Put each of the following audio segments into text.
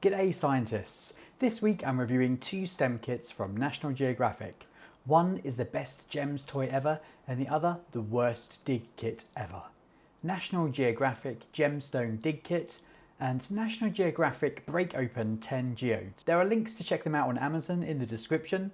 G'day scientists! This week I'm reviewing two STEM kits from National Geographic. One is the best GEMS toy ever and the other the worst dig kit ever. National Geographic Gemstone dig kit and National Geographic Break Open 10 Geodes. There are links to check them out on Amazon in the description.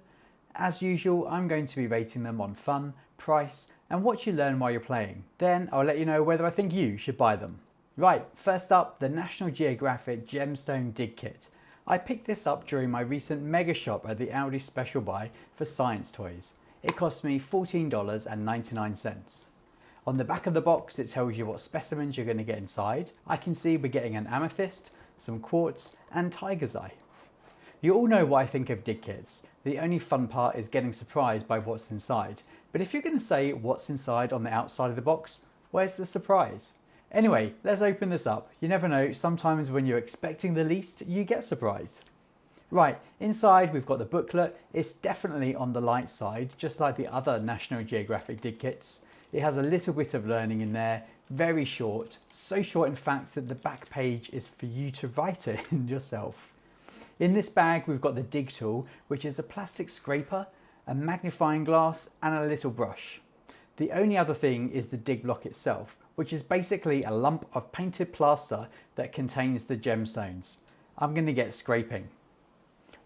As usual, I'm going to be rating them on fun, price and what you learn while you're playing. Then I'll let you know whether I think you should buy them. Right, first up, the National Geographic Gemstone Dig Kit. I picked this up during my recent mega shop at the Aldi Special Buy for science toys. It cost me $14.99. On the back of the box it tells you what specimens you're going to get inside. I can see we're getting an amethyst, some quartz and tiger's eye. You all know what I think of dig kits. The only fun part is getting surprised by what's inside. But if you're going to say what's inside on the outside of the box, where's the surprise? Anyway, let's open this up. You never know, sometimes when you're expecting the least, you get surprised. Right, inside we've got the booklet. It's definitely on the light side, just like the other National Geographic dig kits. It has a little bit of learning in there, very short, so short in fact that the back page is for you to write it in yourself. In this bag we've got the dig tool, which is a plastic scraper, a magnifying glass and a little brush. The only other thing is the dig block itself, which is basically a lump of painted plaster that contains the gemstones. I'm going to get scraping.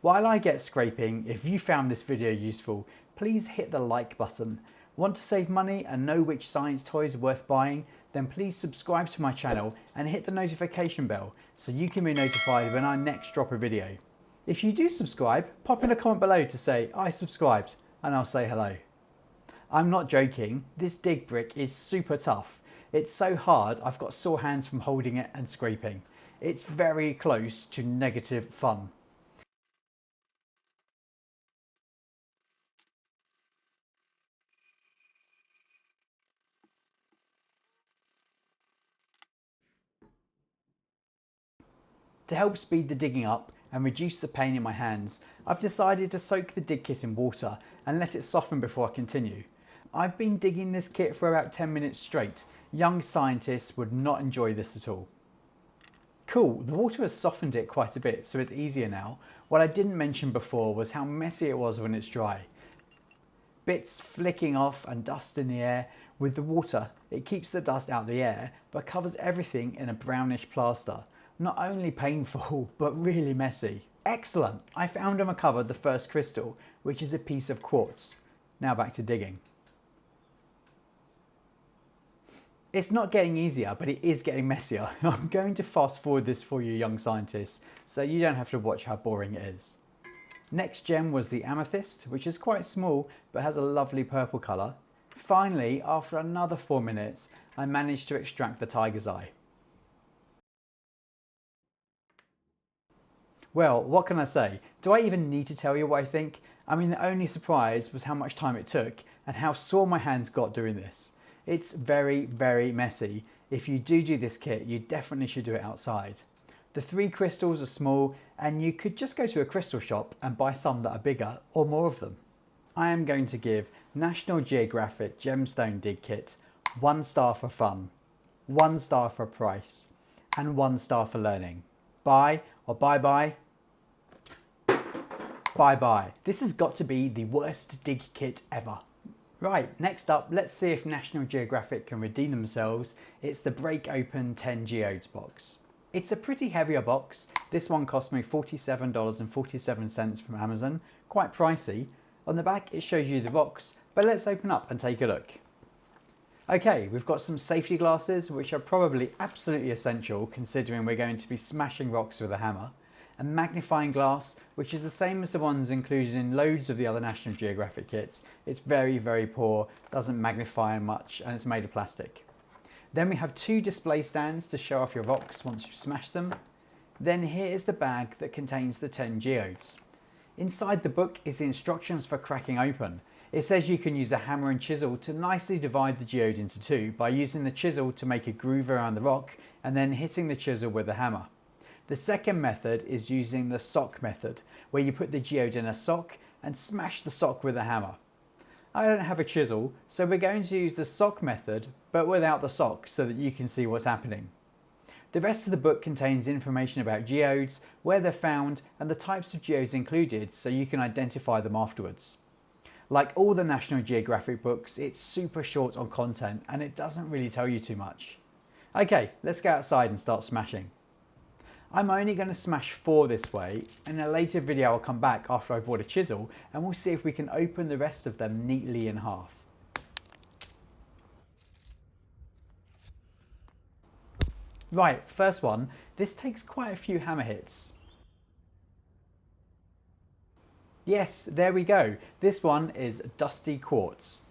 While I get scraping, if you found this video useful, please hit the like button. Want to save money and know which science toys are worth buying? Then please subscribe to my channel and hit the notification bell so you can be notified when I next drop a video. If you do subscribe, pop in a comment below to say I subscribed and I'll say hello. I'm not joking, this dig brick is super tough. It's so hard I've got sore hands from holding it and scraping. It's very close to negative fun. To help speed the digging up and reduce the pain in my hands, I've decided to soak the dig kit in water and let it soften before I continue. I've been digging this kit for about 10 minutes straight. Young scientists would not enjoy this at all. Cool, the water has softened it quite a bit, so it's easier now. What I didn't mention before was how messy it was when it's dry. Bits flicking off and dust in the air. With the water, it keeps the dust out of the air, but covers everything in a brownish plaster. Not only painful, but really messy. Excellent! I found and recovered the first crystal, which is a piece of quartz. Now back to digging. It's not getting easier, but it is getting messier. I'm going to fast forward this for you young scientists, so you don't have to watch how boring it is. Next gem was the amethyst, which is quite small, but has a lovely purple colour. Finally, after another 4 minutes, I managed to extract the tiger's eye. Well, what can I say? Do I even need to tell you what I think? I mean, the only surprise was how much time it took and how sore my hands got doing this. It's very, very messy. If you do this kit, you definitely should do it outside. The 3 crystals are small and you could just go to a crystal shop and buy some that are bigger or more of them. I am going to give National Geographic Gemstone Dig Kit 1 star for fun, 1 star for price and 1 star for learning. Buy or bye-bye? Bye-bye. This has got to be the worst dig kit ever. Right, next up, let's see if National Geographic can redeem themselves. It's the Break Open 10 Geodes box. It's a pretty heavier box. This one cost me $47.47 from Amazon. Quite pricey. On the back it shows you the rocks, but let's open up and take a look. Okay, we've got some safety glasses, which are probably absolutely essential considering we're going to be smashing rocks with a hammer. A magnifying glass, which is the same as the ones included in loads of the other National Geographic kits. It's very, very poor, doesn't magnify much, and it's made of plastic. Then we have 2 display stands to show off your rocks once you smash them. Then here is the bag that contains the 10 geodes. Inside the book is the instructions for cracking open. It says you can use a hammer and chisel to nicely divide the geode into 2 by using the chisel to make a groove around the rock and then hitting the chisel with the hammer. The second method is using the sock method, where you put the geode in a sock and smash the sock with a hammer. I don't have a chisel, so we're going to use the sock method, but without the sock so that you can see what's happening. The rest of the book contains information about geodes, where they're found, and the types of geodes included so you can identify them afterwards. Like all the National Geographic books, it's super short on content and it doesn't really tell you too much. Okay, let's go outside and start smashing. I'm only going to smash 4 this way, and in a later video I'll come back after I've bought a chisel and we'll see if we can open the rest of them neatly in half. Right, first one. This takes quite a few hammer hits. Yes, there we go. This one is dusty quartz.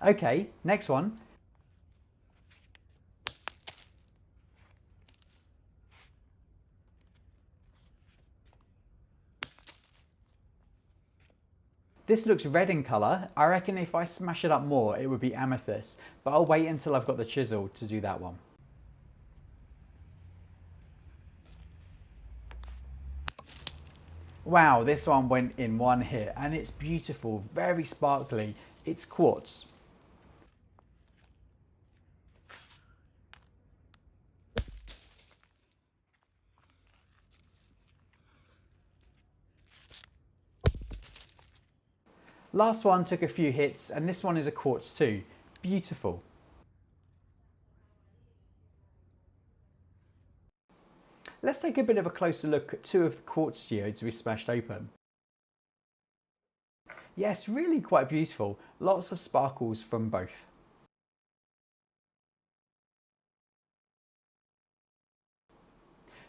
Okay, next one. This looks red in colour. I reckon if I smash it up more it would be amethyst, but I'll wait until I've got the chisel to do that one. Wow, this one went in one hit and it's beautiful, very sparkly. It's quartz. Last one took a few hits and this one is a quartz too. Beautiful. Let's take a bit of a closer look at 2 of the quartz geodes we smashed open. Yes, really quite beautiful. Lots of sparkles from both.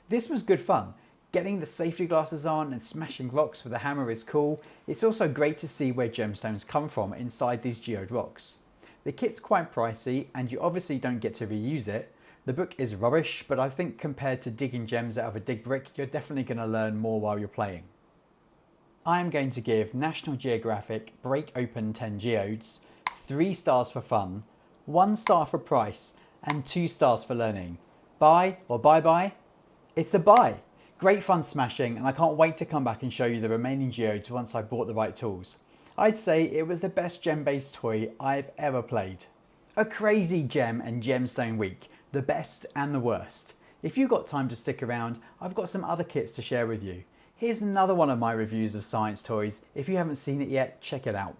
This was good fun. Getting the safety glasses on and smashing rocks with a hammer is cool. It's also great to see where gemstones come from inside these geode rocks. The kit's quite pricey and you obviously don't get to reuse it. The book is rubbish, but I think compared to digging gems out of a dig brick, you're definitely going to learn more while you're playing. I am going to give National Geographic Break Open 10 Geodes 3 stars for fun, 1 star for price, and 2 stars for learning. Buy or bye-bye? It's a buy! Great fun smashing, and I can't wait to come back and show you the remaining geodes once I've bought the right tools. I'd say it was the best gem-based toy I've ever played. A crazy gem and gemstone week, the best and the worst. If you've got time to stick around, I've got some other kits to share with you. Here's another one of my reviews of science toys. If you haven't seen it yet, check it out.